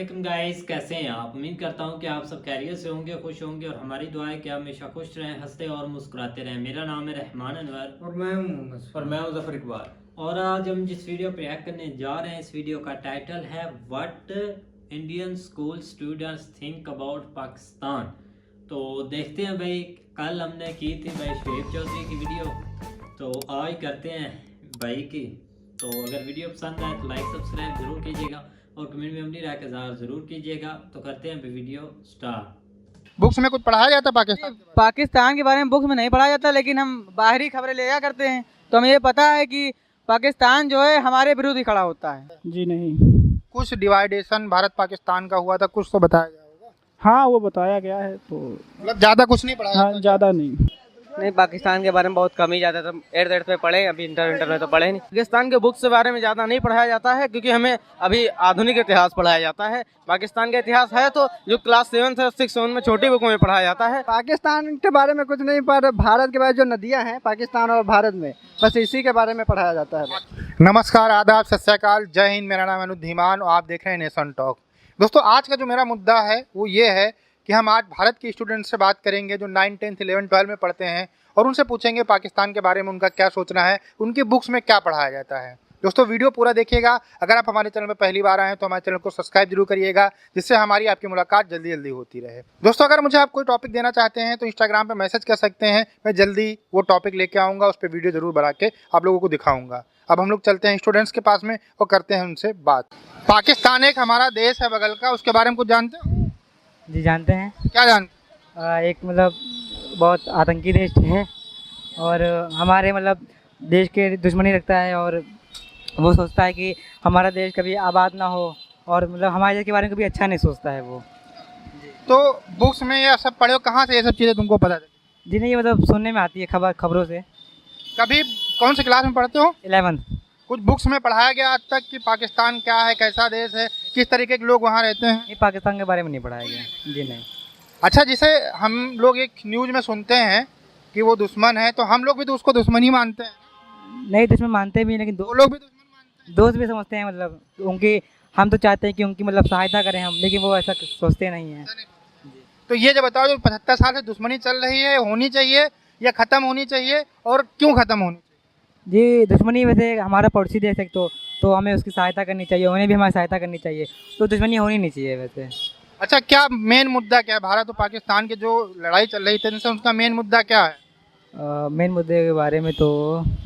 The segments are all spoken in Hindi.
वालेकुम गाइस, कैसे हैं आप। उम्मीद करता हूं कि आप सब खैरियत से होंगे, खुश होंगे और हमारी दुआ है कि आप हमेशा खुश रहें, हंसते और मुस्कुराते रहें। मेरा नाम है रहमान अनवर और मैं हूं मोहम्मद और मैं हूं ज़फर इकबाल। और आज हम जिस वीडियो पे रिएक्ट करने जा रहे हैं, इस वीडियो का टाइटल है what Indian school students think about Pakistan. तो देखते हैं भाई, कल हमने की थी भाई शुएब चौधरी की वीडियो, तो आज करते हैं भाई की। तो अगर वीडियो पसंद आए तो लाइक सब्सक्राइब जरूर कीजिएगा और कमेंट में अपनी राय का इज़हार जरूर कीजिएगा। तो करते हैं वीडियो स्टार्ट। बुक्स में कुछ पढ़ाया जाता है पाकिस्तान के बारे में बुक्स में नहीं पढ़ाया जाता, लेकिन हम बाहरी खबरें ले करते हैं तो हमें ये पता है कि पाकिस्तान जो है हमारे विरुद्ध ही खड़ा होता है। जी नहीं, कुछ डिवाइडेशन भारत पाकिस्तान का हुआ था, कुछ तो बताया गया होगा। हाँ वो बताया गया है, तो मतलब ज्यादा कुछ नहीं पढ़ाया हाँ ज़्यादा नहीं। नहीं, पाकिस्तान के बारे में बहुत कम ही जाता था। एट पे पढ़े, अभी इंटर में तो पढ़े नहीं। पाकिस्तान के बुक्स के बारे में ज़्यादा नहीं पढ़ाया जाता है, क्योंकि हमें अभी आधुनिक इतिहास पढ़ाया जाता है। पाकिस्तान का इतिहास है तो जो क्लास 7 से 6 7 में छोटी बुकों में पढ़ाया जाता है। पाकिस्तान के बारे में कुछ नहीं, पर भारत के बारे में जो नदियाँ हैं पाकिस्तान और भारत में, बस इसी के बारे में पढ़ाया जाता है। नमस्कार, आदाब, सत श्री अकाल, जय हिंद। मेरा नाम है अनुधीमान और आप देख रहे हैं नेशन टॉक। दोस्तों, आज का जो मेरा मुद्दा है वो ये है कि हम आज भारत के स्टूडेंट्स से बात करेंगे जो 9, 10, 11, 12 में पढ़ते हैं, और उनसे पूछेंगे पाकिस्तान के बारे में उनका क्या सोचना है, उनकी बुक्स में क्या पढ़ाया जाता है। दोस्तों, वीडियो पूरा देखिएगा। अगर आप हमारे चैनल में पहली बार आए हैं तो हमारे चैनल को सब्सक्राइब जरूर करिएगा, जिससे हमारी आपकी मुलाकात जल्दी जल्दी होती रहे। दोस्तों, अगर मुझे आप कोई टॉपिक देना चाहते हैं तो इंस्टाग्राम पे मैसेज कर सकते हैं, मैं जल्दी वो टॉपिक लेके आऊँगा, उस पर वीडियो जरूर बना के आप लोगों को दिखाऊँगा। अब हम लोग चलते हैं स्टूडेंट्स के पास में और करते हैं उनसे बात। पाकिस्तान एक हमारा देश है बगल का, उसके बारे में कुछ जानते हो? जी जानते हैं। क्या जानते? एक मतलब बहुत आतंकी देश है और हमारे मतलब देश के दुश्मनी रखता है, और वो सोचता है कि हमारा देश कभी आबाद ना हो, और मतलब हमारे देश के बारे में कभी अच्छा नहीं सोचता है वो। तो बुक्स में ये सब पढ़े हो, कहाँ से ये सब चीज़ें तुमको पता चली? जी नहीं, ये मतलब सुनने में आती है खबरों से। कभी कौन से क्लास में पढ़ते हो? 11th। कुछ बुक्स में पढ़ाया गया आज तक कि पाकिस्तान क्या है, कैसा देश है, किस तरीके के लोग वहाँ रहते हैं? नहीं, पाकिस्तान के बारे में नहीं पढ़ाया गया। जी नहीं। अच्छा, जिसे हम लोग एक न्यूज़ में सुनते हैं कि वो दुश्मन है, तो हम लोग भी तो उसको दुश्मन ही मानते हैं। नहीं, दुश्मन मानते भी, लेकिन वो लोग भी दुश्मन मानते हैं। दोस्त भी समझते हैं। मतलब उनकी, हम तो चाहते हैं कि उनकी मतलब सहायता करें हम, लेकिन वो ऐसा सोचते नहीं हैं। तो ये जो बताओ, जो 75 साल से दुश्मनी चल रही है, होनी चाहिए या ख़त्म होनी चाहिए, और क्यों ख़त्म होनी चाहिए? जी, दुश्मनी वैसे हमारा पड़ोसी देश है, तो हमें उसकी सहायता करनी चाहिए, उन्हें भी हमारी सहायता करनी चाहिए, तो दुश्मनी होनी नहीं चाहिए वैसे। अच्छा, क्या मेन मुद्दा क्या है? भारत और पाकिस्तान की जो लड़ाई चल रही थी, उनका मेन मुद्दा क्या है? मेन मुद्दे के बारे में तो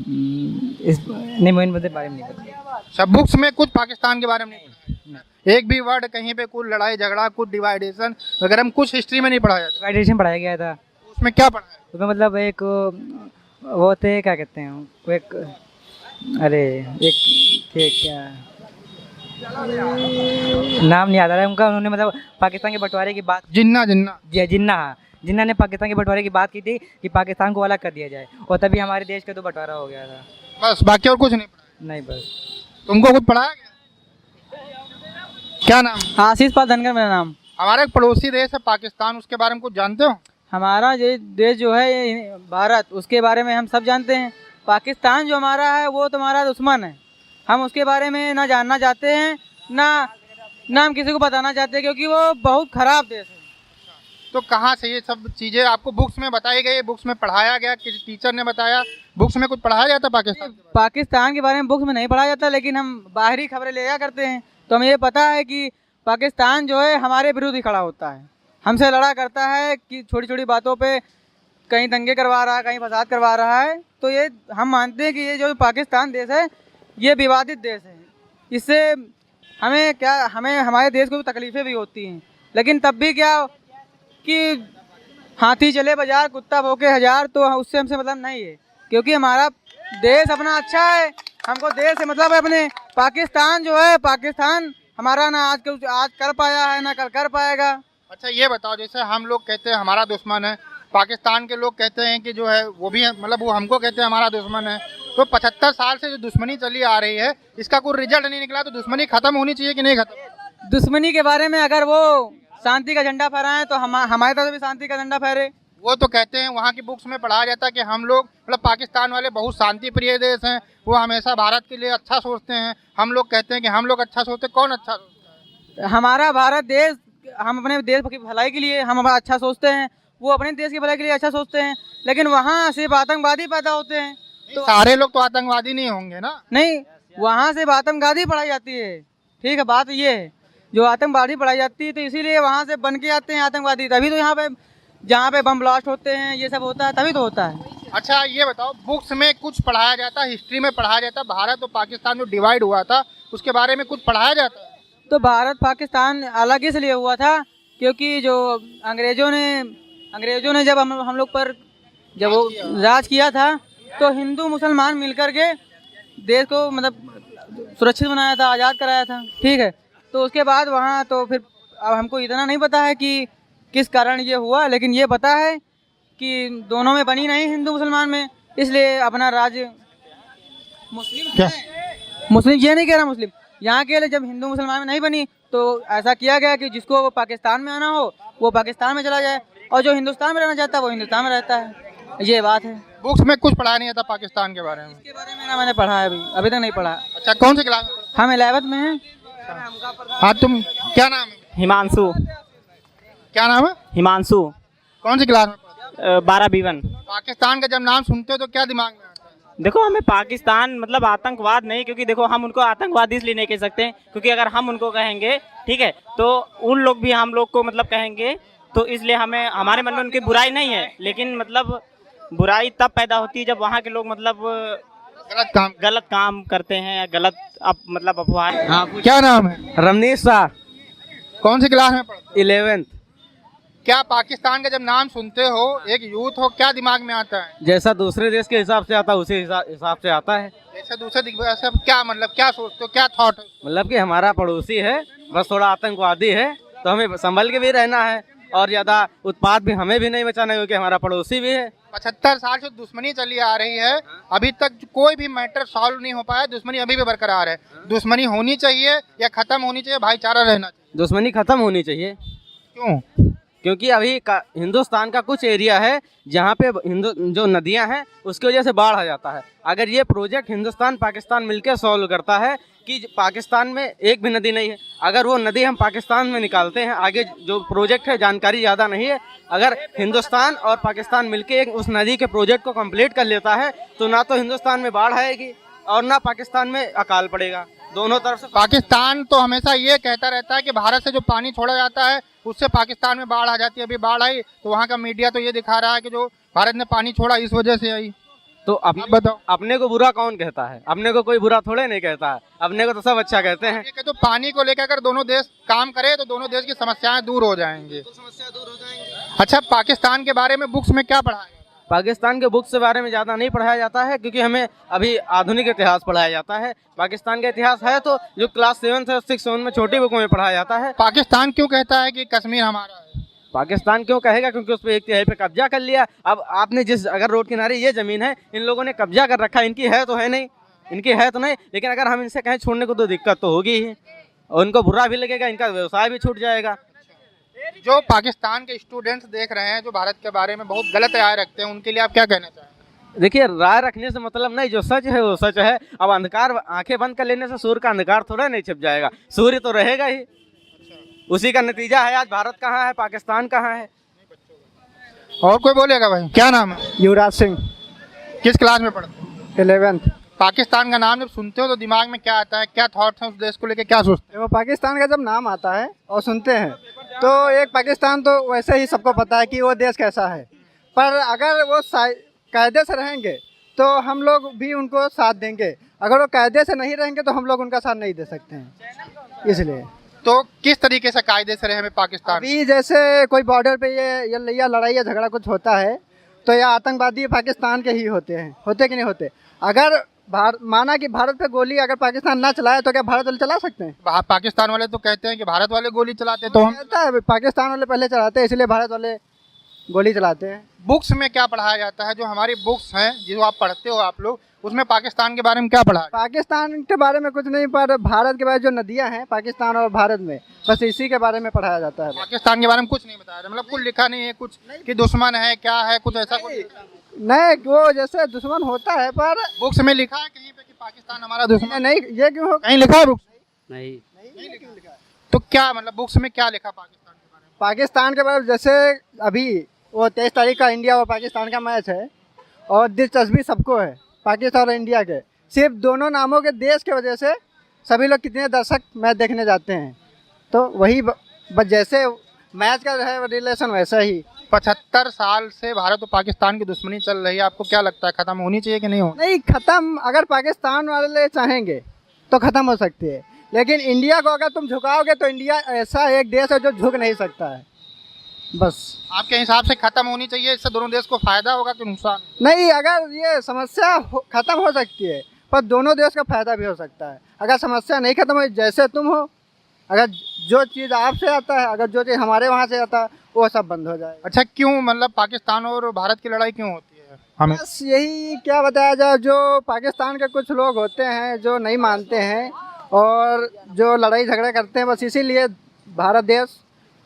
मेन मुद्दे के बारे में नहीं पता। सब बुक्स में कुछ पाकिस्तान के बारे में नहीं, एक भी वर्ड कहीं पे कुछ लड़ाई झगड़ा, कुछ डिवाइडेशन वगैरह में कुछ हिस्ट्री में नहीं पढ़ाया जाता। डिवाइडेशन पढ़ाया गया था। उसमें क्या पढ़ाया? उसमें मतलब एक वो थे, क्या कहते हैं वो, एक थे, क्या नाम नहीं याद आ रहा है उनका। उन्होंने मतलब पाकिस्तान के बंटवारे की बात, जिन्ना जिन्ना ने पाकिस्तान के बंटवारे की बात की थी कि पाकिस्तान को अलग कर दिया जाए, और तभी हमारे देश का तो बंटवारा हो गया था। बस, बाकी और कुछ नहीं पढ़ाया? नहीं, बस। तुमको कुछ पढ़ाया गया? क्या नाम? आशीष पाल धनकर मेरा नाम। हमारा एक पड़ोसी देश है पाकिस्तान, उसके बारे में कुछ जानते हो? हमारा ये देश जो है ये भारत, उसके बारे में हम सब जानते हैं। पाकिस्तान जो हमारा है वो तो हमारा दुश्मन है, हम उसके बारे में ना जानना चाहते हैं, ना हम किसी को बताना चाहते हैं, क्योंकि वो बहुत ख़राब देश है। तो कहाँ से ये सब चीज़ें आपको बुक्स में बताई गई, बुक्स में पढ़ाया गया, किसी टीचर ने बताया? बुक्स में कुछ पढ़ाया जाता पाकिस्तान? पाकिस्तान के बारे में बुक्स में नहीं पढ़ाया जाता, लेकिन हम बाहरी खबरें ले करते हैं तो हमें ये पता है कि पाकिस्तान जो है हमारे विरुद्ध ही खड़ा होता है, हमसे लड़ा करता है कि छोटी छोटी बातों पे कहीं दंगे करवा रहा है, कहीं फसाद करवा रहा है। तो ये हम मानते हैं कि ये जो पाकिस्तान देश है ये विवादित देश है। इससे हमें हमारे देश को भी तकलीफ़ें भी होती हैं, लेकिन तब भी क्या कि हाथी चले बाजार, कुत्ता भौंके हजार, तो उससे हमसे मतलब नहीं है, क्योंकि हमारा देश अपना अच्छा है, हमको देश से मतलब है अपने। पाकिस्तान जो है, पाकिस्तान हमारा ना आज कर पाया है, ना कल कर पाएगा। अच्छा, ये बताओ, जैसे हम लोग कहते हैं हमारा दुश्मन है, पाकिस्तान के लोग कहते हैं कि जो है वो भी मतलब वो हमको कहते हैं हमारा दुश्मन है, तो 75 साल से जो दुश्मनी चली आ रही है, इसका कोई रिजल्ट नहीं निकला, तो दुश्मनी खत्म होनी चाहिए कि नहीं खत्म? दुश्मनी के बारे में अगर वो शांति का झंडा फहराएं तो हमारे तरफ भी शांति का झंडा फहरे। वो तो कहते हैं, वहाँ की बुक्स में पढ़ाया जाता है कि हम लोग मतलब पाकिस्तान वाले बहुत शांति प्रिय देश हैं, वो हमेशा भारत के लिए अच्छा सोचते हैं। हम लोग कहते हैं कि हम लोग अच्छा सोचते, कौन अच्छा सोचता है? हमारा भारत देश, हम अपने देश की भलाई के लिए हम अच्छा सोचते हैं, वो अपने देश की भलाई के लिए अच्छा सोचते हैं, लेकिन वहाँ सिर्फ आतंकवादी पैदा होते हैं। तो सारे लोग तो आतंकवादी नहीं होंगे ना। नहीं, वहाँ सिर्फ आतंकवादी पढ़ाई जाती है। ठीक है, बात ये है, जो आतंकवादी पढ़ाई जाती है तो इसीलिए वहाँ से बन के आते हैं आतंकवादी, तभी तो यहाँ पे जहाँ पे बम ब्लास्ट होते हैं ये सब होता है, तभी तो होता है। अच्छा ये बताओ, बुक्स में कुछ पढ़ाया जाता है, हिस्ट्री में पढ़ाया जाता है, भारत और पाकिस्तान जो डिवाइड हुआ था उसके बारे में कुछ पढ़ाया जाता है? तो भारत पाकिस्तान अलग इसलिए हुआ था क्योंकि जो अंग्रेजों ने जब हम लोग पर जब वो राज किया था तो हिंदू मुसलमान मिलकर के देश को मतलब सुरक्षित बनाया था, आज़ाद कराया था। ठीक है, तो उसके बाद वहाँ तो फिर अब हमको इतना नहीं पता है कि किस कारण ये हुआ, लेकिन ये पता है कि दोनों में बनी नहीं, हिंदू मुसलमान में, इसलिए अपना राज्य मुस्लिम ये नहीं कह रहा, मुस्लिम यहाँ के लिए जब हिंदू मुसलमान में नहीं बनी तो ऐसा किया गया कि जिसको पाकिस्तान में आना हो वो पाकिस्तान में चला जाए और जो हिंदुस्तान में रहना चाहता है वो हिंदुस्तान में रहता है, ये बात है। बुक्स में कुछ पढ़ाया नहीं जाता पाकिस्तान के बारे में? इसके बारे में ना मैंने पढ़ा है, अभी तक नहीं पढ़ा। अच्छा, कौन सी क्लास में? हम 11th में हैं। हाँ, तुम क्या नाम है? हिमांशु। क्या नाम है? हिमांशु। कौन सी क्लास में? 12B1। पाकिस्तान का जब नाम सुनते हो तो क्या दिमाग में आता है? देखो, हमें पाकिस्तान मतलब आतंकवाद नहीं, क्योंकि देखो हम उनको आतंकवादी इसलिए नहीं कह सकते क्योंकि अगर हम उनको कहेंगे, ठीक है, तो उन लोग भी हम लोग को मतलब कहेंगे, तो इसलिए हमें हमारे मन में उनकी बुराई नहीं है, लेकिन मतलब बुराई तब पैदा होती है जब वहाँ के लोग मतलब गलत काम करते हैं या गलत मतलब अफवाह। हाँ, क्या नाम है? रमनीश शाह। कौन सी क्लास में पढ़ते? 11th। क्या पाकिस्तान का जब नाम सुनते हो, एक यूथ हो, क्या दिमाग में आता है? जैसा दूसरे देश के हिसाब से आता है उसी हिसाब से आता है। जैसे दूसरे ऐसा क्या मतलब क्या सोचते हो, क्या थॉट है? मतलब कि हमारा पड़ोसी है, बस थोड़ा आतंकवादी है, तो हमें संभल के भी रहना है और ज्यादा उत्पात भी हमें भी नहीं बचाना है क्योंकि हमारा पड़ोसी भी है। 75 साल से दुश्मनी चली आ रही है, अभी तक कोई भी मैटर सॉल्व नहीं हो पाया, दुश्मनी अभी भी बरकरार है। दुश्मनी होनी चाहिए या खत्म होनी चाहिए, भाईचारा रहना चाहिए? दुश्मनी खत्म होनी चाहिए। क्यों? क्योंकि अभी हिंदुस्तान का कुछ एरिया है जहाँ पे जो नदियाँ हैं उसकी वजह से बाढ़ आ जाता है। अगर ये प्रोजेक्ट हिंदुस्तान पाकिस्तान मिलकर सॉल्व करता है कि पाकिस्तान में एक भी नदी नहीं है, अगर वो नदी हम पाकिस्तान में निकालते हैं, आगे जो प्रोजेक्ट है जानकारी ज़्यादा नहीं है, अगर हिंदुस्तान और पाकिस्तान मिलकर उस नदी के प्रोजेक्ट को कंप्लीट कर लेता है तो ना तो हिंदुस्तान में बाढ़ आएगी और ना पाकिस्तान में अकाल पड़ेगा, दोनों तरफ से। पाकिस्तान तो हमेशा ये कहता रहता है कि भारत से जो पानी छोड़ा जाता है उससे पाकिस्तान में बाढ़ आ जाती है। अभी बाढ़ आई तो वहाँ का मीडिया तो ये दिखा रहा है कि जो भारत ने पानी छोड़ा इस वजह से आई। तो बताओ, अपने को बुरा कौन कहता है? अपने को कोई बुरा थोड़े नहीं कहता है, अपने को तो सब अच्छा कहते हैं। तो पानी को लेकर अगर दोनों देश काम करे तो दोनों देश की समस्याएं दूर हो जाएंगी। अच्छा, पाकिस्तान के बारे में बुक्स में क्या पढ़ा है? पाकिस्तान के बुक्स के बारे में ज़्यादा नहीं पढ़ाया जाता है क्योंकि हमें अभी आधुनिक इतिहास पढ़ाया जाता है। पाकिस्तान का इतिहास है तो जो क्लास 7 और 6 में छोटी बुकों में पढ़ाया जाता है। पाकिस्तान क्यों कहता है कि कश्मीर हमारा है? पाकिस्तान क्यों कहेगा? क्योंकि उस पर एक तिहाई पे कब्जा कर लिया। अब आपने अगर रोड किनारे ये ज़मीन है, इन लोगों ने कब्जा कर रखा है, इनकी है तो है नहीं, इनकी है तो नहीं, लेकिन अगर हम इनसे कहें छोड़ने को तो दिक्कत तो होगी ही और उनको बुरा भी लगेगा, इनका व्यवसाय भी छूट जाएगा। जो पाकिस्तान के स्टूडेंट्स देख रहे हैं जो भारत के बारे में बहुत गलत राय रखते हैं, उनके लिए आप क्या कहना चाहेंगे? देखिए, राय रखने से मतलब नहीं, जो सच है वो सच है। अब अंधकार आंखें बंद कर लेने से सूर्य का अंधकार थोड़ा नहीं छिप जाएगा, सूर्य तो रहेगा ही। उसी का नतीजा है आज भारत कहाँ है, पाकिस्तान कहाँ है। और कोई बोलेगा भाई? क्या नाम है? युवराज सिंह। किस क्लास में पढ़ते हो? 11th। पाकिस्तान का नाम जब सुनते हो तो दिमाग में क्या आता है, क्या थॉट्स हैं उस देश को लेकर, क्या सोचते वो पाकिस्तान का जब नाम आता है और सुनते हैं तो एक पाकिस्तान तो वैसे ही सबको पता है कि वो देश कैसा है, पर अगर वो कायदे से रहेंगे तो हम लोग भी उनको साथ देंगे, अगर वो कायदे से नहीं रहेंगे तो हम लोग उनका साथ नहीं दे सकते हैं। इसलिए तो किस तरीके से कायदे से रहे हमें पाकिस्तान? अभी जैसे कोई बॉर्डर पे ये लड़ाई या झगड़ा कुछ होता है तो ये आतंकवादी पाकिस्तान के ही होते हैं, होते कि नहीं होते? अगर माना कि भारत पे गोली अगर पाकिस्तान ना चलाए तो क्या भारत वाले चला सकते हैं? पाकिस्तान वाले तो कहते हैं कि भारत वाले गोली चलाते, तो हम कहता है पाकिस्तान वाले पहले चलाते हैं इसलिए भारत वाले गोली चलाते हैं। बुक्स में क्या पढ़ाया जाता है? जो हमारी बुक्स हैं जो आप पढ़ते हो आप लोग, उसमें पाकिस्तान के बारे में क्या पढ़ा है? पाकिस्तान के बारे में कुछ नहीं, पर भारत के बारे में जो नदियां हैं पाकिस्तान और भारत में, बस इसी के बारे में पढ़ाया जाता है। पाकिस्तान के बारे में कुछ नहीं बताया, मतलब कुछ लिखा नहीं है कुछ कि दुश्मन है क्या है, कुछ ऐसा कुछ नहीं। वो जैसे दुश्मन होता है पर बुक्स में लिखा है कहीं पे कि पाकिस्तान हमारा दुश्मन? नहीं, ये क्यों हो? कहीं लिखा है बुक्स? नहीं। तो क्या मतलब बुक्स में क्या लिखा पाकिस्तान के बारे में? पाकिस्तान के बारे में जैसे अभी वो 23 तारीख का इंडिया और पाकिस्तान का मैच है, और दिलचस्पी सबको है पाकिस्तान और इंडिया के। सिर्फ दोनों नामों के देश की वजह से सभी लोग कितने दर्शक मैच देखने जाते हैं। तो वही बस जैसे मैच का है रिलेशन वैसा ही। 75 साल से भारत और पाकिस्तान की दुश्मनी चल रही है, आपको क्या लगता है खत्म होनी चाहिए कि नहीं होनी? नहीं, ख़त्म अगर पाकिस्तान वाले चाहेंगे तो ख़त्म हो सकती है, लेकिन इंडिया को अगर तुम झुकाओगे तो इंडिया ऐसा एक देश है जो झुक नहीं सकता है। बस आपके हिसाब से खत्म होनी चाहिए, इससे दोनों देश को फायदा होगा कि नुकसान? नहीं, अगर ये समस्या ख़त्म हो सकती है पर दोनों देश का फायदा भी हो सकता है। अगर समस्या नहीं खत्म हो, जैसे तुम हो, अगर जो चीज़ आपसे आता है, अगर जो चीज़ हमारे वहाँ से आता है, वो सब बंद हो जाए। अच्छा, क्यों मतलब पाकिस्तान और भारत की लड़ाई क्यों होती है हमें? बस यही क्या बताया जाए, जो पाकिस्तान के कुछ लोग होते हैं जो नहीं मानते हैं और जो लड़ाई झगड़ा करते हैं, बस इसीलिए भारत देश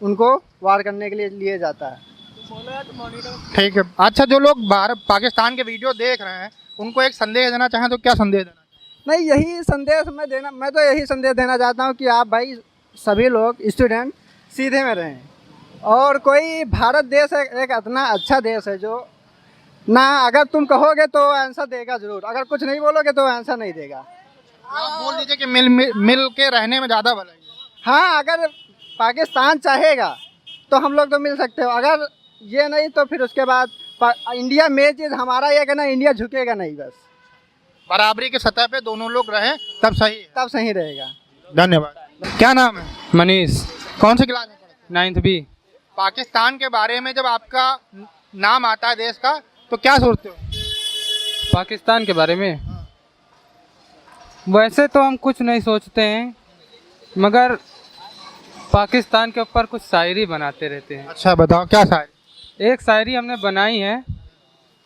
उनको वार करने के लिए लिए जाता है। ठीक है। अच्छा, जो लोग भारत पाकिस्तान के वीडियो देख रहे हैं उनको एक संदेश देना चाहें तो क्या संदेश देना? नहीं, यही संदेश मैं तो यही संदेश देना चाहता हूँ कि आप भाई सभी लोग स्टूडेंट सीधे में रहें, और कोई भारत देश एक इतना अच्छा देश है जो ना अगर तुम कहोगे तो आंसर देगा ज़रूर, अगर कुछ नहीं बोलोगे तो आंसर नहीं देगा। आप बोल दीजिए कि मिल के रहने में ज़्यादा भलाई है। हाँ, अगर पाकिस्तान चाहेगा तो हम लोग तो मिल सकते हो, अगर ये नहीं तो फिर उसके बाद इंडिया में चीज़ हमारा ये कहना, इंडिया झुकेगा नहीं, बस बराबरी के सतह पे दोनों लोग रहें तब सही है। तब सही रहेगा। धन्यवाद। क्या नाम है? मनीष, कौन सी क्लास में पढ़ते हैं? 9th B। पाकिस्तान के बारे में जब आपका नाम आता है देश का तो क्या सोचते हो? पाकिस्तान के बारे में वैसे तो हम कुछ नहीं सोचते हैं, मगर पाकिस्तान के ऊपर कुछ शायरी बनाते रहते हैं। अच्छा, बताओ क्या शायरी? एक शायरी हमने बनाई है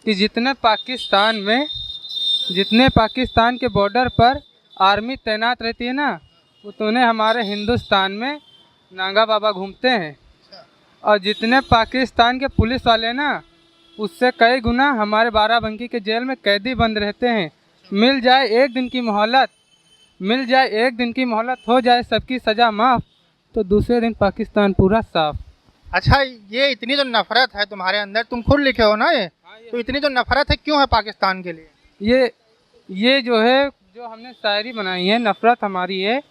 कि जितने पाकिस्तान के बॉर्डर पर आर्मी तैनात रहती है ना, उतने हमारे हिंदुस्तान में नागा बाबा घूमते हैं, और जितने पाकिस्तान के पुलिस वाले ना, उससे कई गुना हमारे बाराबंकी के जेल में कैदी बंद रहते हैं। मिल जाए एक दिन की मोहलत हो जाए सबकी सज़ा माफ़, तो दूसरे दिन पाकिस्तान पूरा साफ। अच्छा, ये इतनी जो नफरत है तुम्हारे अंदर, तुम खुद लिखे हो ना ये, तो इतनी जो नफरत है क्यों है पाकिस्तान के लिए? ये जो है, जो हमने शायरी बनाई है, नफ़रत हमारी है।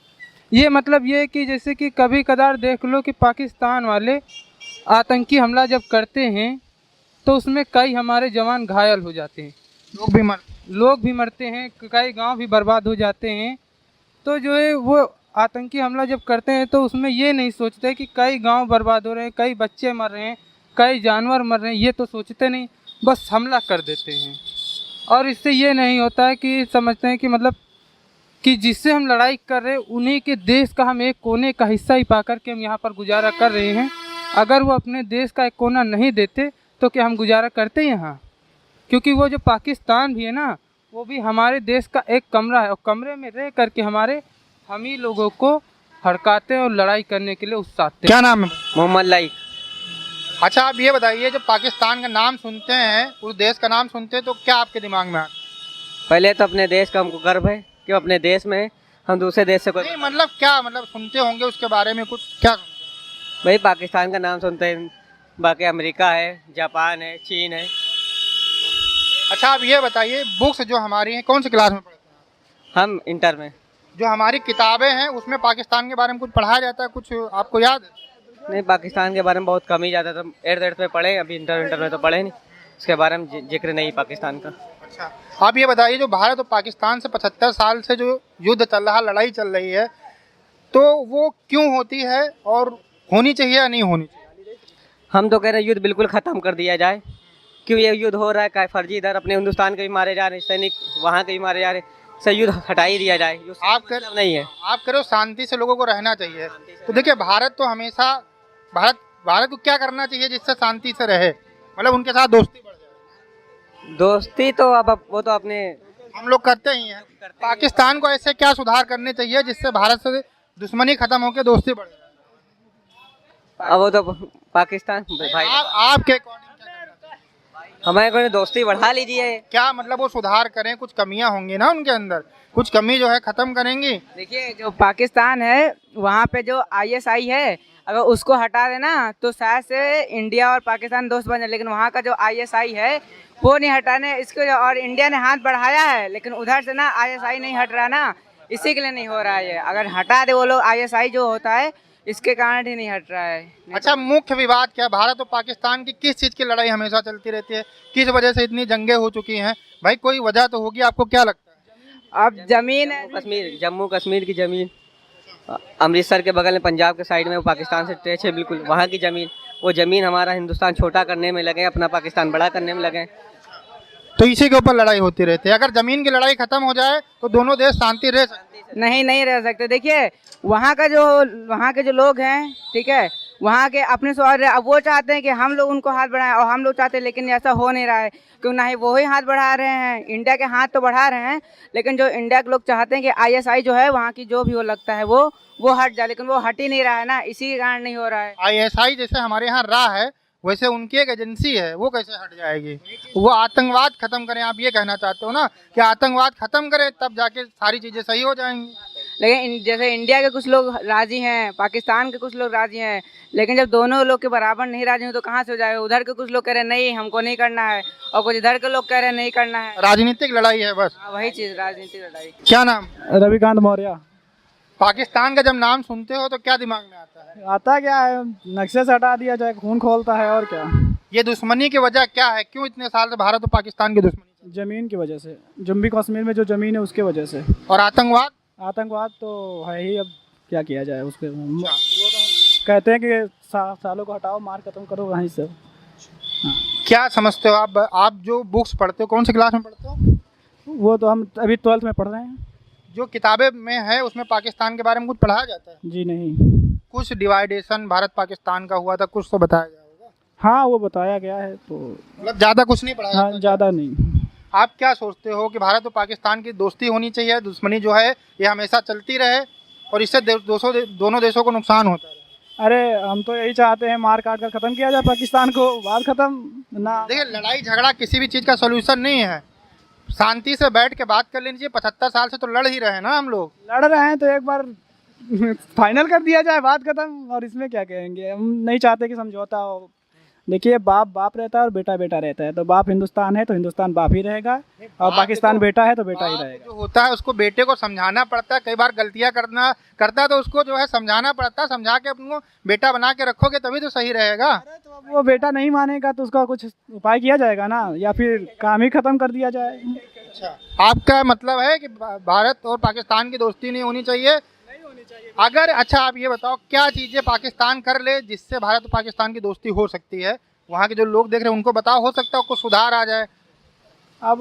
ये मतलब ये कि जैसे कि कभी कदार देख लो कि पाकिस्तान वाले आतंकी हमला जब करते हैं तो उसमें कई हमारे जवान घायल हो जाते हैं, लोग भी मरते हैं, कई गांव भी बर्बाद हो जाते हैं। तो जो है वो आतंकी हमला जब करते हैं तो उसमें ये नहीं सोचते कि कई गांव बर्बाद हो रहे हैं, कई बच्चे मर रहे हैं, कई जानवर मर रहे हैं, ये तो सोचते नहीं, बस हमला कर देते हैं। और इससे ये नहीं होता है कि समझते हैं कि मतलब कि जिससे हम लड़ाई कर रहे हैं उन्हीं के देश का हम एक कोने का हिस्सा ही पा कर के हम यहाँ पर गुजारा कर रहे हैं। अगर वो अपने देश का एक कोना नहीं देते तो क्या हम गुजारा करते यहाँ? क्योंकि वो जो पाकिस्तान भी है ना, वो भी हमारे देश का एक कमरा है, और कमरे में रह करके हम ही लोगों को हड़काते और लड़ाई करने के लिए उकसाते। क्या नाम है? मोहम्मद लाइक। अच्छा, आप ये बताइए, जब पाकिस्तान का नाम सुनते हैं, उस देश का नाम सुनते हैं, तो क्या आपके दिमाग में आता है? पहले तो अपने देश का हमको गर्व है कि अपने देश में हम दूसरे देश से कोई नहीं, मतलब क्या मतलब सुनते होंगे उसके बारे में कुछ, क्या सुनते हैं? भाई पाकिस्तान का नाम सुनते हैं, बाकी अमेरिका है, जापान है, चीन है। अच्छा, आप ये बताइए, बुक्स जो हमारी हैं कौन सी क्लास में पढ़ते हैं? हम इंटर में। जो हमारी किताबें हैं उसमें पाकिस्तान के बारे में कुछ पढ़ाया जाता है, कुछ आपको याद है? नहीं, पाकिस्तान के बारे में बहुत कम ही जाता था, 8th में पढ़े, अभी इंटर में तो पढ़े नहीं, उसके बारे में जिक्र नहीं पाकिस्तान का। अच्छा, आप ये बताइए, जो भारत और पाकिस्तान से 75 साल से जो युद्ध चल रहा, लड़ाई चल रही है, तो वो क्यों होती है और होनी चाहिए या नहीं होनी चाहिए? हम तो कह रहे हैं युद्ध बिल्कुल ख़त्म कर दिया जाए। क्यों ये युद्ध हो रहा है, क्या फर्जी, इधर अपने हिंदुस्तान के भी मारे जा रहे हैं सैनिक, वहाँ के भी मारे जा रहे हैं, से युद्ध हटा ही दिया जाए। आप नहीं है, आप करो शांति से लोगों को रहना चाहिए। तो देखिए, भारत तो हमेशा भारत को क्या करना चाहिए जिससे शांति से रहे, मतलब उनके साथ दोस्ती बढ़ जाए। दोस्ती तो अब वो तो अपने हम लोग करते ही हैं। पाकिस्तान को ऐसे क्या सुधार करने चाहिए जिससे भारत से दुश्मनी खत्म होकर दोस्ती बढ़ जाए? अब वो तो पाकिस्तान भाई आपके अकॉर्डिंग क्या करना चाहिए? हमारे को दोस्ती बढ़ा लीजिए। क्या मतलब वो सुधार करें, कुछ कमियां होंगी ना उनके अंदर, कुछ कमी जो है खत्म करेंगी। देखिए जो पाकिस्तान है वहाँ पे जो आईएसआई है, अगर उसको हटा देना तो शायद से इंडिया और पाकिस्तान दोस्त बन जाए, लेकिन वहाँ का जो आईएसआई है वो नहीं हटाने इसको, और इंडिया ने हाथ बढ़ाया है लेकिन उधर से ना आईएसआई नहीं हट रहा ना, इसी के लिए नहीं हो रहा है। अगर हटा दे वो लोग आईएसआई जो होता है, इसके कारण ही नहीं हट रहा है। अच्छा, मुख्य विवाद क्या, भारत और पाकिस्तान की किस चीज की लड़ाई हमेशा चलती रहती है, किस वजह से इतनी जंगें हो चुकी हैं भाई, कोई वजह तो होगी, आपको क्या लगता है? अब जमीन है, कश्मीर, जम्मू कश्मीर की जमीन, अमृतसर के बगल में पंजाब के साइड में वो पाकिस्तान से टच है बिल्कुल, वहाँ की जमीन, वो जमीन हमारा हिंदुस्तान छोटा करने में लगे, अपना पाकिस्तान बड़ा करने में लगे। तो इसी के ऊपर लड़ाई होती रहती है। अगर जमीन की लड़ाई खत्म हो जाए तो दोनों देश शांति रह सकते हैं। नहीं रह सकते। देखिए वहाँ के जो लोग हैं, ठीक है, वहाँ के अपने स्वार्थ, अब वो चाहते हैं कि हम लोग उनको हाथ बढ़ाएं और हम लोग चाहते हैं, लेकिन ऐसा हो नहीं रहा है, क्यों ना ही वो ही हाथ बढ़ा रहे हैं, इंडिया के हाथ तो बढ़ा रहे हैं, लेकिन जो इंडिया के लोग चाहते हैं कि आईएसआई जो है वहाँ की जो भी वो लगता है वो हट जाए, लेकिन वो हट ही नहीं रहा है ना, इसी के कारण नहीं हो रहा है। आईएसआई जैसे हमारे यहाँ रहा है, वैसे उनकी एक एजेंसी है, वो कैसे हट जाएगी? वो आतंकवाद खत्म करें, आप ये कहना चाहते हो ना कि आतंकवाद खत्म करें तब जाके सारी चीजें सही हो जाएंगी। लेकिन जैसे इंडिया के कुछ लोग राजी हैं, पाकिस्तान के कुछ लोग राजी हैं, लेकिन जब दोनों लोग के बराबर नहीं राजी हो तो कहाँ से हो जाएगा? उधर के कुछ लोग कह रहे हैं नहीं हमको नहीं करना है, और कुछ इधर के लोग कह रहे हैं नहीं करना है। राजनीतिक लड़ाई है बस। हाँ, वही चीज, राजनीतिक लड़ाई। क्या नाम? रविकांत मौर्य। पाकिस्तान का जब नाम सुनते हो तो क्या दिमाग में आता है? आता क्या है, नक्शे से हटा दिया जाए, खून खोलता है और क्या। ये दुश्मनी की वजह क्या है, क्यों इतने साल से भारत और पाकिस्तान की दुश्मनी? जमीन की वजह से, जम्मू कश्मीर में जो जमीन है उसके वजह से। और आतंकवाद? आतंकवाद तो है ही, अब क्या किया जाए उस पर। कहते हैं कि सालों को हटाओ, मार खत्म करो वहीं से। क्या समझते हो आप जो बुक्स पढ़ते हो, कौन सी क्लास में पढ़ते हो? वो तो हम अभी 12th में पढ़ रहे हैं। जो किताबें में है उसमें पाकिस्तान के बारे में कुछ पढ़ाया जाता है? जी नहीं। कुछ डिवाइडेशन भारत पाकिस्तान का हुआ था, कुछ तो बताया गया होगा। हाँ वो बताया गया है, तो मतलब ज्यादा कुछ नहीं पढ़ाया हाँ जाता? ज़्यादा नहीं। आप क्या सोचते हो कि भारत और पाकिस्तान की दोस्ती होनी चाहिए, दुश्मनी जो है ये हमेशा चलती रहे और इससे दोनों देशों को नुकसान होता है? अरे हम तो यही चाहते हैं, मार काट कर खत्म किया जाए पाकिस्तान को, बात खत्म ना। देखिए, लड़ाई झगड़ा किसी भी चीज़ का सोल्यूशन नहीं है, शांति से बैठ के बात कर लेनी चाहिए। 75 साल से तो लड़ ही रहे हैं ना हम लोग। लड़ रहे हैं तो एक बार फाइनल कर दिया जाए, बात खत्म, और इसमें क्या कहेंगे। हम नहीं चाहते कि समझौता हो। देखिए बाप बाप रहता है और बेटा बेटा रहता है, तो बाप हिंदुस्तान है तो हिंदुस्तान बाप ही रहेगा, और पाकिस्तान बेटा है तो बेटा ही रहेगा। जो होता है उसको बेटे को समझाना पड़ता है, कई बार गलतियां करता है तो उसको जो है समझाना पड़ता है, समझा के अपने बेटा बना के रखोगे तभी तो सही रहेगा। तो अब वो बेटा नहीं मानेगा तो उसका कुछ उपाय किया जाएगा ना, या फिर काम ही खत्म कर दिया जाए। अच्छा, आपका मतलब है कि भारत और पाकिस्तान की दोस्ती नहीं होनी चाहिए? अगर अच्छा आप ये बताओ, क्या चीज़ें पाकिस्तान कर ले जिससे भारत और पाकिस्तान की दोस्ती हो सकती है? वहाँ के जो लोग देख रहे हैं उनको बताओ, हो सकता है कुछ सुधार आ जाए। अब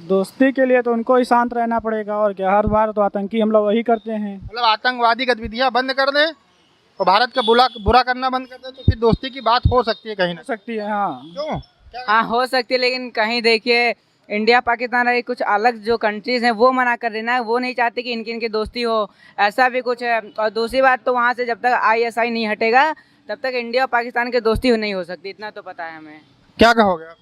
दोस्ती के लिए तो उनको ही शांत रहना पड़ेगा, और क्या। हर बार तो आतंकी हमला वही करते हैं। मतलब आतंकवादी गतिविधियाँ बंद कर दें और भारत का बुरा करना बंद कर दें तो फिर दोस्ती की बात हो सकती है कहीं ना सकती है। हाँ क्यों? हाँ हो सकती है, लेकिन कहीं देखिए इंडिया पाकिस्तान और कुछ अलग जो कंट्रीज हैं वो मना कर रही ना, वो नहीं चाहते कि इनकी दोस्ती हो, ऐसा भी कुछ है। और दूसरी बात तो वहाँ से जब तक आईएसआई नहीं हटेगा तब तक इंडिया और पाकिस्तान की दोस्ती नहीं हो सकती, इतना तो पता है हमें। क्या कहोगे आप?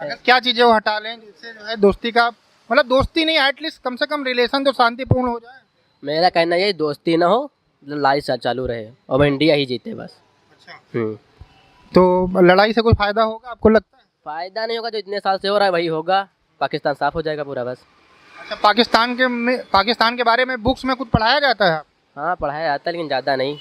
अगर क्या चीज़ें वो हटा लें जिससे जो है दोस्ती का, मतलब दोस्ती नहीं, एटलीस्ट कम से कम रिलेशन तो शांतिपूर्ण हो जाए। मेरा कहना यही, दोस्ती ना हो, लड़ाई चालू रहे और इंडिया ही जीते बस। अच्छा, तो लड़ाई से कोई फायदा होगा आपको लगता है? फायदा नहीं होगा, जो इतने साल से हो रहा है वही होगा, पाकिस्तान साफ हो जाएगा पूरा बस। अच्छा, पाकिस्तान के बारे में बुक्स में कुछ पढ़ाया जाता है? हाँ पढ़ाया जाता है, लेकिन ज़्यादा नहीं,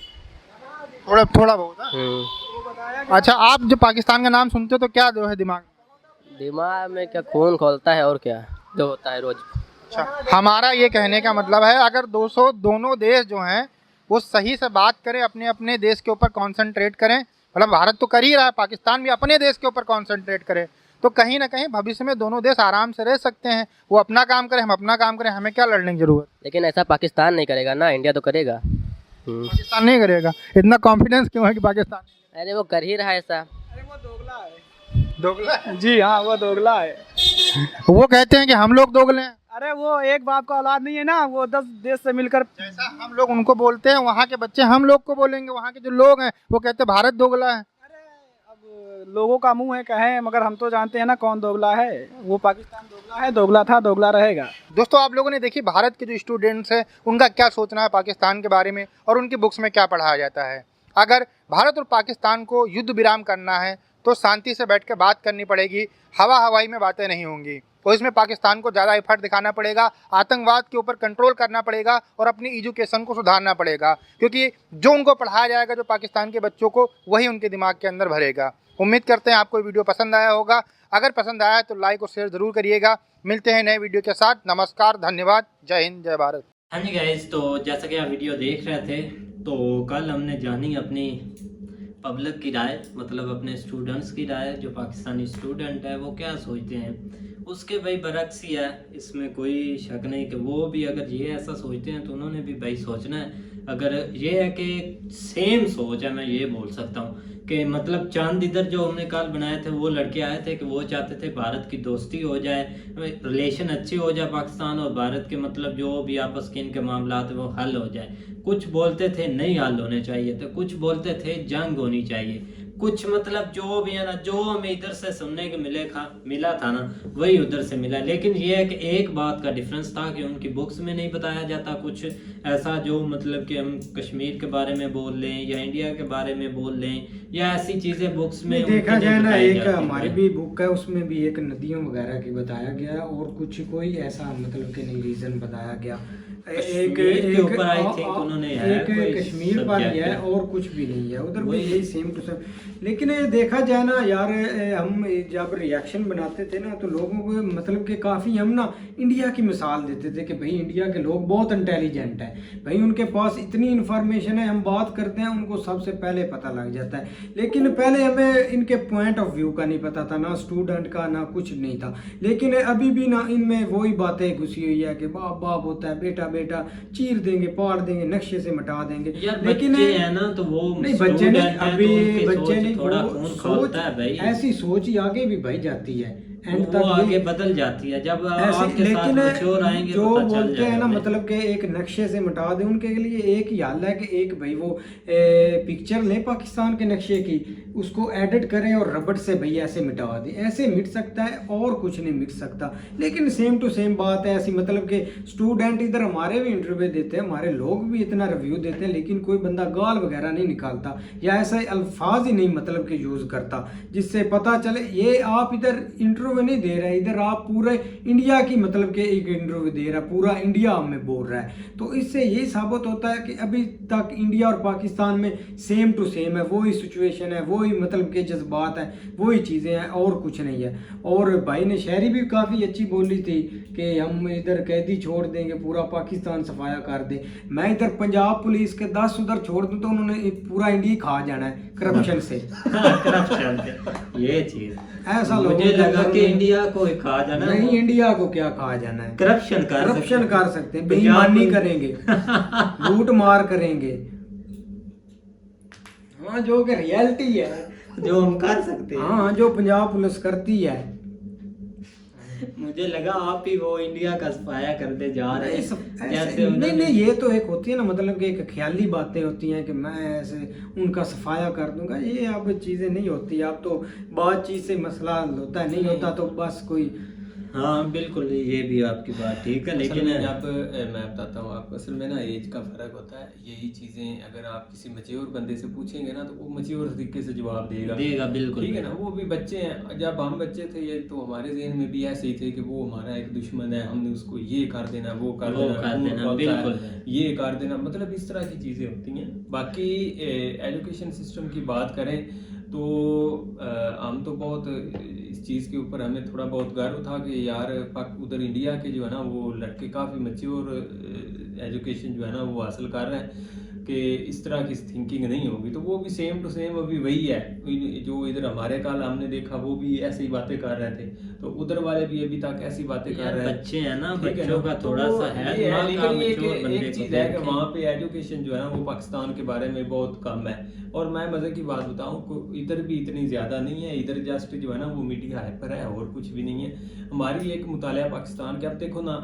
थोड़ा बहुत है? अच्छा, आप जब पाकिस्तान का नाम सुनते हो तो क्या जो है दिमाग में क्या खून खोलता है और क्या जो होता है रोज। अच्छा, हमारा ये कहने का मतलब है अगर दोनों देश जो हैं वो सही से बात करें, अपने अपने देश के ऊपर कॉन्सेंट्रेट करें, मतलब भारत तो कर ही रहा है, पाकिस्तान भी अपने देश के ऊपर कॉन्सेंट्रेट करे, तो कहीं ना कहीं भविष्य में दोनों देश आराम से रह सकते हैं। वो अपना काम करें, हम अपना काम करें, हमें क्या लड़ने की जरूरत? लेकिन ऐसा पाकिस्तान नहीं करेगा ना, इंडिया तो करेगा। पाकिस्तान नहीं करेगा? इतना कॉन्फिडेंस क्यों है कि पाकिस्तान? अरे वो कर ही रहा है ऐसा। दोगला है? जी हाँ, वो दोगला है। वो कहते हैं कि हम लोग दोगले हैं। अरे वो एक बाप का औलाद नहीं है ना, वो 10 देश से मिलकर। जैसा हम लोग उनको बोलते हैं, वहाँ के बच्चे हम लोग को बोलेंगे, वहाँ के जो लोग हैं वो कहते हैं भारत दोगला है। अरे अब लोगों का मुंह है कहें, मगर हम तो जानते हैं ना कौन दोगला है। वो पाकिस्तान दोगला है, दोगला था, दोगला रहेगा। दोस्तों आप लोगों ने देखी भारत के जो स्टूडेंट्स हैं उनका क्या सोचना है पाकिस्तान के बारे में और उनकी बुक्स में क्या पढ़ाया जाता है। अगर भारत और पाकिस्तान को युद्ध विराम करना है तो शांति से बैठ कर बात करनी पड़ेगी, हवा हवाई में बातें नहीं होंगी। तो इसमें पाकिस्तान को ज़्यादा एफर्ट दिखाना पड़ेगा, आतंकवाद के ऊपर कंट्रोल करना पड़ेगा और अपनी एजुकेशन को सुधारना पड़ेगा, क्योंकि जो उनको पढ़ाया जाएगा जो पाकिस्तान के बच्चों को, वही उनके दिमाग के अंदर भरेगा। उम्मीद करते हैं आपको वीडियो पसंद आया होगा। अगर पसंद आया तो लाइक और शेयर ज़रूर करिएगा। मिलते हैं नए वीडियो के साथ। नमस्कार, धन्यवाद, जय हिंद, जय भारत। हाँ जी गाइस, तो जैसा कि आप वीडियो देख रहे थे, तो कल हमने जानी अपनी पब्लिक की राय, मतलब अपने स्टूडेंट्स की राय, जो पाकिस्तानी स्टूडेंट है वो क्या सोचते हैं। उसके भाई बरक्स ही है, इसमें कोई शक नहीं कि वो भी अगर ये ऐसा सोचते हैं तो उन्होंने भी भाई सोचना है। अगर ये है कि सेम सोच है, मैं ये बोल सकता हूँ कि मतलब चांद इधर जो हमने कल बनाए थे वो लड़के आए थे कि वो चाहते थे भारत की दोस्ती हो जाए, रिलेशन अच्छे हो जाए पाकिस्तान और भारत के, मतलब जो भी आपस के इनके मामला थे वो हल हो जाए। कुछ बोलते थे नहीं हल होने चाहिए थे, कुछ बोलते थे जंग होनी चाहिए, कुछ मतलब जो भी है ना, जो हमें इधर से सुनने के मिला था ना वही उधर से मिला। लेकिन ये है कि एक बात का डिफरेंस था कि उनकी बुक्स में नहीं बताया जाता कुछ ऐसा जो मतलब कि हम कश्मीर के बारे में बोल लें या इंडिया के बारे में बोल लें या ऐसी चीज़ें बुक्स में देखा जाए ना। एक हमारी भी बुक है, उसमें भी एक नदियों वगैरह की बताया गया और कुछ कोई ऐसा मतलब कि नहीं रीजन बताया गया। एक के ऊपर आई थिंक उन्होंने एक कश्मीर पर ही है और कुछ भी नहीं है, उधर भी यही सेम टू सेम। लेकिन देखा जाए ना यार, हम जब रिएक्शन बनाते थे ना तो लोगों को मतलब कि काफ़ी हम ना इंडिया की मिसाल देते थे कि भाई इंडिया के लोग बहुत इंटेलिजेंट हैं, भाई उनके पास इतनी इन्फॉर्मेशन है, हम बात करते हैं उनको सबसे पहले पता लग जाता है। लेकिन पहले हमें इनके पॉइंट ऑफ व्यू का नहीं पता था, ना स्टूडेंट का, ना कुछ नहीं था। लेकिन अभी भी ना इनमें वही बातें घुसी हुई है कि बाप बाप होता है, बेटा बेटा, चीर देंगे, पाड़ देंगे, नक्शे से मिटा देंगे। लेकिन है ना तो वो नहीं, बच्चे नहीं, अभी बच्चे नहीं, थोड़ा खून खौलता है भाई। ऐसी सोच ही आगे भी भाई जाती है, एंड वो आगे बदल जाती है जब आपके साथ मैच्योर आएंगे। जो बोलते हैं ना मतलब कि एक नक्शे से मिटा दे, उनके लिए एक ही हाल है कि एक भाई वो पिक्चर ले पाकिस्तान के नक्शे की, उसको एडिट करें और रबड़ से भाई ऐसे मिटा दे, ऐसे मिट सकता है और कुछ नहीं मिट सकता। लेकिन सेम टू सेम बात है ऐसी, मतलब कि स्टूडेंट इधर हमारे भी इंटरव्यू देते हैं, हमारे लोग भी इतना रिव्यू देते हैं, लेकिन कोई बंदा गाल वगैरह नहीं निकालता या ऐसे अल्फाज ही नहीं मतलब कि यूज़ करता जिससे पता चले ये आप इधर इंटरव्यू नहीं दे रहे, इधर आप पूरे इंडिया की मतलब कि एक इंटरव्यू दे रहा है, पूरा इंडिया में बोल रहा है। तो इससे यही साबित होता है कि अभी तक इंडिया और पाकिस्तान में सेम टू सेम है, वही सिचुएशन है, वही मतलब के जज्बात हैं, वही चीज़ें हैं और कुछ नहीं है। और भाई ने शायरी भी काफ़ी अच्छी बोली थी कि हम इधर कैदी छोड़ देंगे, पूरा पाकिस्तान सफाया कर दे। मैं इधर पंजाब पुलिस के 10 उधर छोड़ दूँ तो उन्होंने पूरा इंडिया खा जाना है करप्शन से। करप्शन से ये चीज़ ऐसा मुझे लगा कि इंडिया को खा जाना, नहीं इंडिया को क्या खा जाना है, करप्शन कर सकते हैं, बेईमानी करेंगे, लूट मार करेंगे, हाँ जो कि रियलिटी है, जो हम कर सकते हैं, हाँ जो पंजाब पुलिस करती है। मुझे लगा आप ही वो इंडिया का सफाया करते जा रहे हैं। जैसे नहीं, ये तो एक होती है ना मतलब कि एक ख्याली बातें होती हैं कि मैं ऐसे उनका सफाया कर दूंगा, ये अब चीज़ें नहीं होती। अब तो बातचीत से मसला होता है, नहीं होता तो बस कोई। हाँ बिल्कुल, ये भी आपकी बात ठीक है। लेकिन आप मैं बताता हूँ आपको, असल में ना एज का फ़र्क होता है। यही चीज़ें अगर आप किसी मैच्योर बंदे से पूछेंगे ना तो वो मैच्योर तरीके से जवाब देगा बिल्कुल, ठीक है ना। वो भी बच्चे हैं, जब हम बच्चे थे ये तो हमारे जहन में भी ऐसे ही थे कि वो हमारा एक दुश्मन है, हमने उसको ये कर देना, वो कर देना, बिल्कुल ये कर देना, मतलब इस तरह की चीज़ें होती हैं। बाकी एजुकेशन सिस्टम की बात करें तो हम तो बहुत इस चीज़ के ऊपर हमें थोड़ा बहुत गर्व था कि यार उधर इंडिया के जो है ना वो लड़के काफ़ी मैच्योर एजुकेशन जो है ना वो हासिल कर रहे हैं कि इस तरह की थिंकिंग नहीं होगी। तो वो भी सेम टू सेम अभी वही है जो इधर हमारे काल हमने देखा, वो भी ऐसी बातें कर रहे थे, तो उधर वाले भी अभी तक ऐसी बातें कर रहे हैं। बच्चे हैं ना, बच्चों का थोड़ा सा है, लेकिन एक चीज़ है कि वहाँ पे एजुकेशन जो है ना वो पाकिस्तान के बारे में बहुत कम है। और मैं मज़े की बात बताऊँ, इधर भी इतनी ज़्यादा नहीं है, इधर जस्ट जो है ना वो मीडिया हाइपर है और कुछ भी नहीं है। हमारी एक मुतालिया पाकिस्तान के, अब देखो ना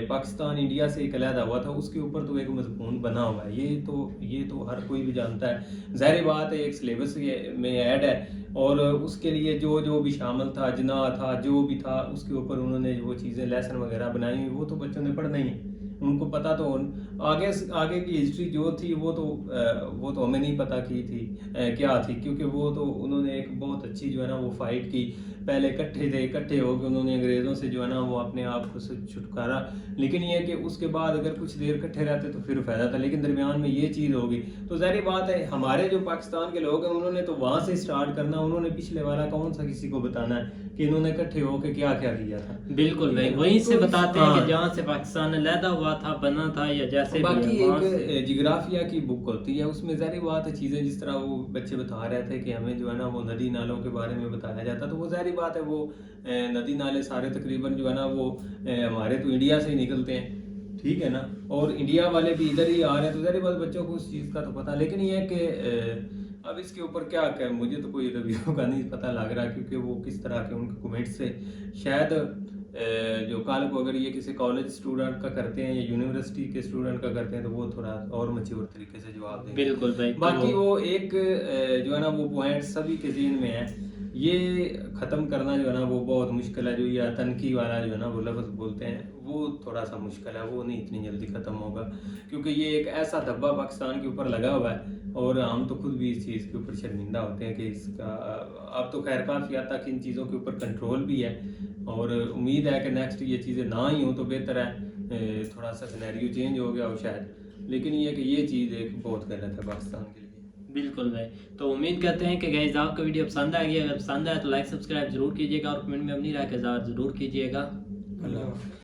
पाकिस्तान इंडिया से एक अलहदा हुआ था, उसके ऊपर तो एक मजमून बना हुआ है, ये तो ये तो हर कोई भी जानता है। ज़ाहिर बात है एक सिलेबस में ऐड है और उसके लिए जो जो भी शामिल था, जना था, जो भी था, उसके ऊपर उन्होंने वो चीज़ें लेसन वगैरह बनाई हुई, वो तो बच्चों ने पढ़ना ही है। उनको पता तो आगे की हिस्ट्री जो थी वो तो हमें नहीं पता की थी क्या थी, क्योंकि वो तो उन्होंने एक बहुत अच्छी जो है ना वो फाइट की। पहले इकट्ठे होकर उन्होंने अंग्रेज़ों से जो है ना वो अपने आप को छुटकारा। लेकिन ये कि उसके बाद अगर कुछ देर इकट्ठे रहते तो फिर फ़ायदा था, लेकिन दरमियान में ये चीज़ होगी। तो ज़ाहिर बात है हमारे जो पाकिस्तान के लोग हैं उन्होंने तो वहाँ से स्टार्ट करना, उन्होंने पिछले वाला कौन सा किसी को बताना है कि इन्होंने इकट्ठे होकर क्या क्या किया था। बिल्कुल भाई, वहीं से बताते हैं कि जहाँ से पाकिस्तान लैदा हुआ था, बना था, या जैसे बाकी एक जिग्राफिया की बुक होती है, उसमें ज़ाहिर बात है चीज़ें जिस तरह वो बच्चे बता रहे थे कि हमें जो है ना वो नदी नालों के बारे में बताया जाता, तो वो ज़ाहिर बात है वो नदी नाले सारे तकरीबन जो है ना वो हमारे तो इंडिया से ही निकलते हैं, ठीक है ना, और इंडिया वाले भी इधर ही आ रहे हैं, तो ज़ाहिर बात बच्चों को उस चीज़ का तो पता। लेकिन ये है कि अब इसके ऊपर क्या कहें, मुझे तो कोई रिव्यू का नहीं पता लग रहा, क्योंकि वो किस तरह के उनके कमेंट से शायद जो कल को अगर ये किसी कॉलेज स्टूडेंट का करते हैं या यूनिवर्सिटी के स्टूडेंट का करते हैं तो वो थोड़ा और मैच्योर तरीके से जवाब देंगे। बिल्कुल भाई। बाकी वो एक जो है ना वो पॉइंट सभी के ज़हन में है, ये ख़त्म करना जो है ना वो बहुत मुश्किल है। जो ये आतंकी वाला जो है ना वो लफ्ज़ बोलते हैं वो थोड़ा सा मुश्किल है, वो नहीं इतनी जल्दी ख़त्म होगा, क्योंकि ये एक ऐसा धब्बा पाकिस्तान के ऊपर लगा हुआ है और हम तो खुद भी इस चीज़ के ऊपर शर्मिंदा होते हैं कि इसका अब तो खैर काफ़ी हद तक इन चीज़ों के ऊपर कंट्रोल भी है और उम्मीद है कि नेक्स्ट ये चीज़ें ना ही हो तो बेहतर है, थोड़ा सा सिनेरियो चेंज हो गया हो शायद। लेकिन ये कि ये चीज़ एक बहुत गलत है पाकिस्तान के लिए। बिल्कुल भाई, तो उम्मीद करते हैं कि गाइस आपको वीडियो पसंद आ गया। अगर पसंद आए तो लाइक सब्सक्राइब जरूर कीजिएगा और कमेंट में अपनी राय का इज़हार ज़रूर कीजिएगा। अल्लाह।